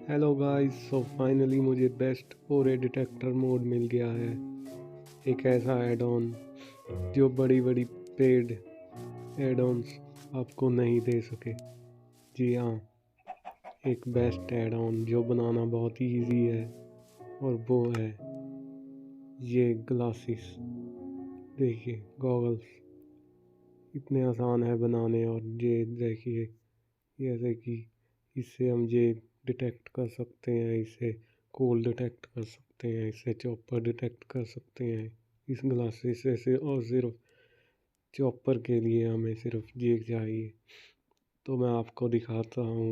Hello guys, so finally मुझे best ओरे detector mode मिल गया है। एक ऐसा एड ऑन जो बड़ी बड़ी पेड एड ऑन्स आपको नहीं दे सके। जी हाँ, एक बेस्ट एड ऑन जो बनाना बहुत ही ईजी है और वो है ये ग्लासेस। देखिए, गॉगल्स इतने आसान है बनाने। और ये देखिए, जैसे कि इससे हम ये डिटेक्ट कर सकते हैं, इससे कोल डिटेक्ट कर सकते हैं, इससे चॉपर डिटेक्ट कर सकते हैं इस ग्लासेस से। और सिर्फ चॉपर के लिए हमें सिर्फ ये चाहिए। तो मैं आपको दिखाता हूँ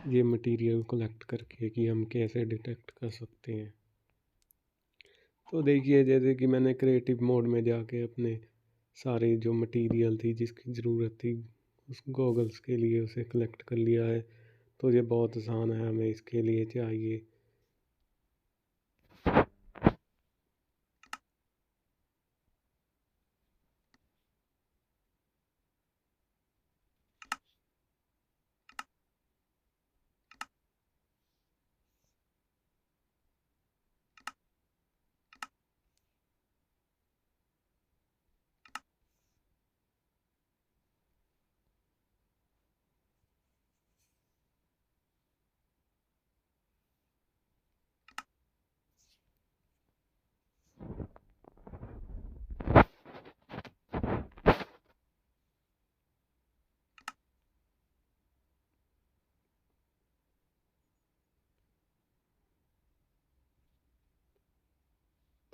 ये मटेरियल कलेक्ट करके कि हम कैसे डिटेक्ट कर सकते हैं। तो देखिए, जैसे कि मैंने क्रिएटिव मोड में जाके अपने सारे जो मटेरियल थी जिसकी ज़रूरत थी उस गॉगल्स के लिए उसे कलेक्ट कर लिया है। तो ये बहुत आसान है, हमें इसके लिए चाहिए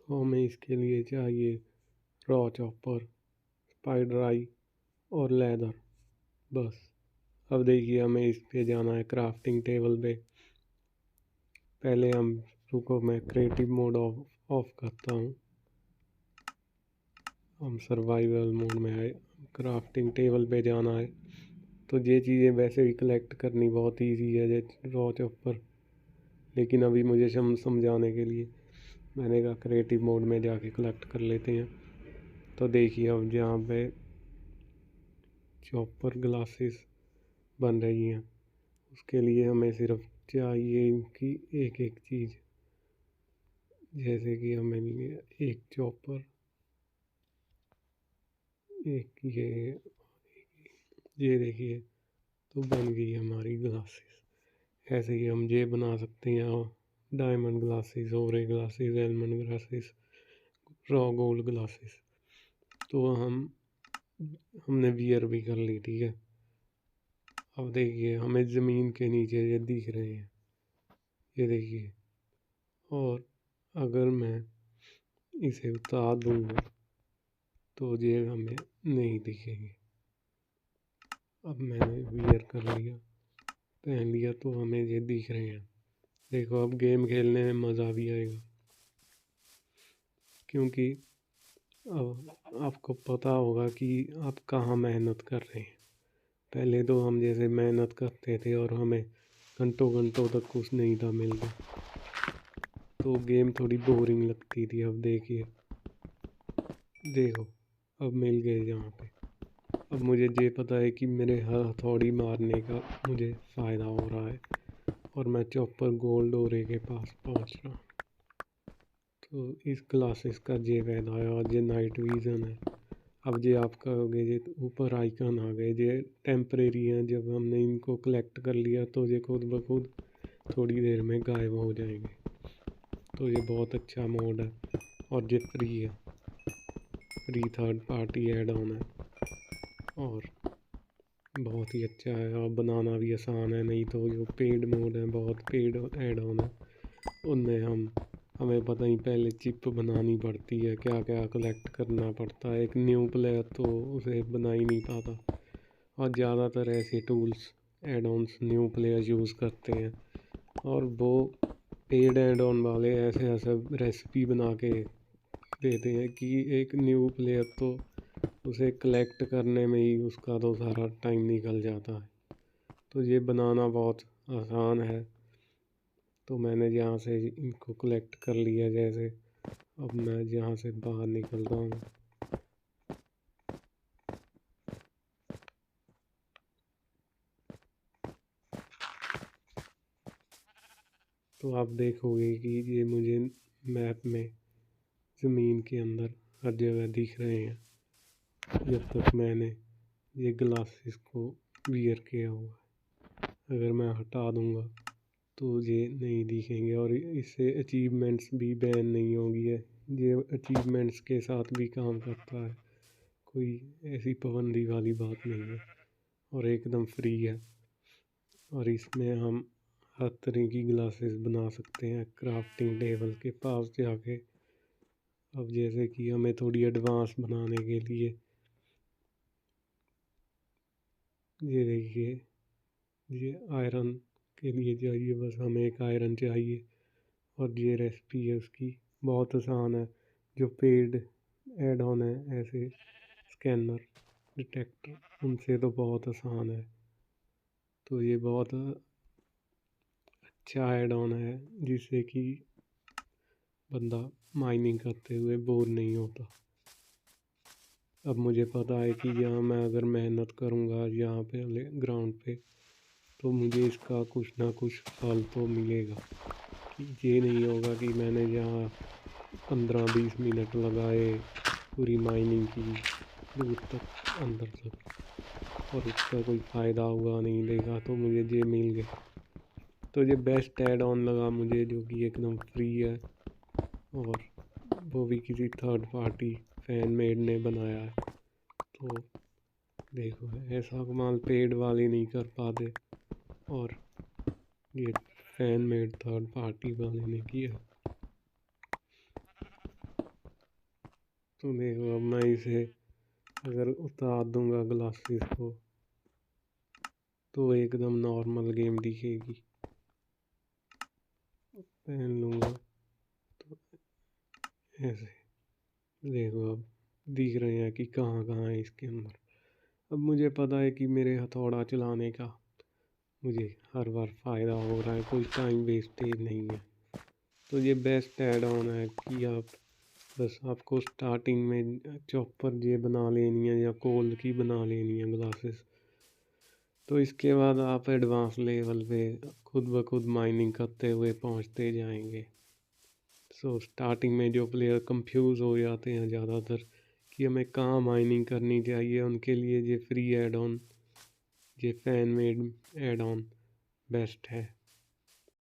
तो हमें इसके लिए चाहिए रॉ चॉपर, स्पाइडर आई और लेदर, बस। अब देखिए, हमें इस पे जाना है क्राफ्टिंग टेबल पे। पहले हम रुको, मैं क्रिएटिव मोड ऑफ करता हूँ। हम सर्वाइवल मोड में आए, क्राफ्टिंग टेबल पे जाना है। तो ये चीज़ें वैसे भी कलेक्ट करनी बहुत ईजी है, जैसे रॉ चॉपर। लेकिन अभी मुझे समझाने के लिए मैंने कहा क्रिएटिव मोड में जाके कलेक्ट कर लेते हैं। तो देखिए, अब जहाँ पे चॉपर ग्लासेस बन रही हैं उसके लिए हमें सिर्फ चाहिए इनकी एक एक चीज़। जैसे कि हमें लिए एक चॉपर, एक ये देखिए, तो बन गई हमारी ग्लासेस। ऐसे ही हम ये बना सकते हैं डायमंड ग्लासेस, ओरे glasses, almond glasses, raw gold glasses. तो हमने वियर भी कर ली, ठीक है। अब देखिए, हमें ज़मीन के नीचे ये दिख रहे हैं, ये देखिए। और अगर मैं इसे उतार दूँगा तो ये हमें नहीं दिखेंगे। अब मैंने वियर कर लिया, पहन लिया, तो हमें ये दिख रहे हैं। देखो, अब गेम खेलने में मज़ा भी आएगा, क्योंकि अब आपको पता होगा कि आप कहाँ मेहनत कर रहे हैं। पहले तो हम जैसे मेहनत करते थे और हमें घंटों घंटों तक कुछ नहीं था मिलता, तो गेम थोड़ी बोरिंग लगती थी। अब देखिए, देखो, अब मिल गए यहाँ पे। अब मुझे ये पता है कि मेरे हथौड़ी मारने का मुझे फ़ायदा हो रहा है और मैं चॉपर गोल्ड ओरे के पास पहुँच रहा हूँ। तो इस क्लासेस का ये फ़ायदा है। और ये नाइट विज़न है। अब ये आप कहोगे ये ऊपर आइकन आ गए, ये टेम्परेरी हैं। जब हमने इनको कलेक्ट कर लिया तो ये खुद ब खुद थोड़ी देर में गायब हो जाएंगे। तो ये बहुत अच्छा मोड है और ये फ्री है, free third party add on है और बहुत ही अच्छा है। और बनाना भी आसान है। नहीं तो जो पेड मोड है, बहुत पेड एड ऑन है, उनमें हमें पता ही पहले चिप बनानी पड़ती है, क्या क्या कलेक्ट करना पड़ता है। एक न्यू प्लेयर तो उसे बना ही नहीं पाता। और ज़्यादातर ऐसे tools add ons new player use करते हैं। और वो पेड एड ऑन वाले ऐसे ऐसे रेसिपी बना के देते हैं कि एक न्यू प्लेयर तो उसे कलेक्ट करने में ही उसका तो सारा टाइम निकल जाता है। तो ये बनाना बहुत आसान है। तो मैंने यहाँ से इनको कलेक्ट कर लिया। जैसे अब मैं यहाँ से बाहर निकलता हूँ। तो आप देखोगे कि ये मुझे मैप में ज़मीन के अंदर हर जगह दिख रहे हैं, जब तक मैंने ये ग्लासेस को वियर किया हुआ है। अगर मैं हटा दूँगा तो ये नहीं दिखेंगे, और इससे अचीवमेंट्स भी बैन नहीं होगी है। ये अचीवमेंट्स के साथ भी काम करता है, कोई ऐसी पाबंदी वाली बात नहीं है, और एकदम फ्री है। और इसमें हम हर तरह की ग्लासेस बना सकते हैं क्राफ्टिंग टेबल के पास जाके। अब जैसे कि हमें थोड़ी एडवांस बनाने के लिए, ये देखिए, ये आयरन के लिए चाहिए, बस हमें एक आयरन चाहिए। और ये रेसिपी है उसकी, बहुत आसान है। जो पेड ऐड ऑन है ऐसे स्कैनर डिटेक्टर, उनसे तो बहुत आसान है। तो ये बहुत अच्छा ऐड ऑन है, जिससे कि बंदा माइनिंग करते हुए बोर नहीं होता। अब मुझे पता है कि यहाँ मैं अगर मेहनत करूँगा यहाँ पे ग्राउंड पे, तो मुझे इसका कुछ ना कुछ फल तो मिलेगा। कि ये नहीं होगा कि मैंने यहाँ 15-20 मिनट लगाए, पूरी माइनिंग की दूर तक अंदर तक, और उसका कोई फ़ायदा हुआ नहीं, देखा तो मुझे ये मिल गया। तो ये बेस्ट ऐड ऑन लगा मुझे, जो कि एकदम फ्री है, और वो भी किसी थर्ड पार्टी फैन मेड ने बनाया है। तो देखो, ऐसा कमाल पेड वाले नहीं कर पाते, और ये फैन मेड थर्ड पार्टी वाले ने किया। तो देखो, अब मैं इसे अगर उतार दूंगा ग्लासेस को, तो एकदम नॉर्मल गेम दिखेगी। पहन लूँगा तो ऐसे देखो, अब दिख रहे हैं कि कहाँ कहाँ है इसके अंदर। अब मुझे पता है कि मेरे हथौड़ा चलाने का मुझे हर बार फ़ायदा हो रहा है, कोई टाइम वेस्टेज नहीं है। तो ये बेस्ट ऐड ऑन है कि आप बस, आपको स्टार्टिंग में चॉपर ये बना लेनी है या कोल की बना लेनी है ग्लासेस। तो इसके बाद आप एडवांस लेवल पे खुद ब खुद माइनिंग करते हुए पहुंचते जाएंगे। सो स्टार्टिंग में जो प्लेयर कंफ्यूज हो जाते हैं ज़्यादातर कि हमें कहाँ माइनिंग करनी चाहिए, उनके लिए ये फ्री एड ऑन, ये fan made add on best है।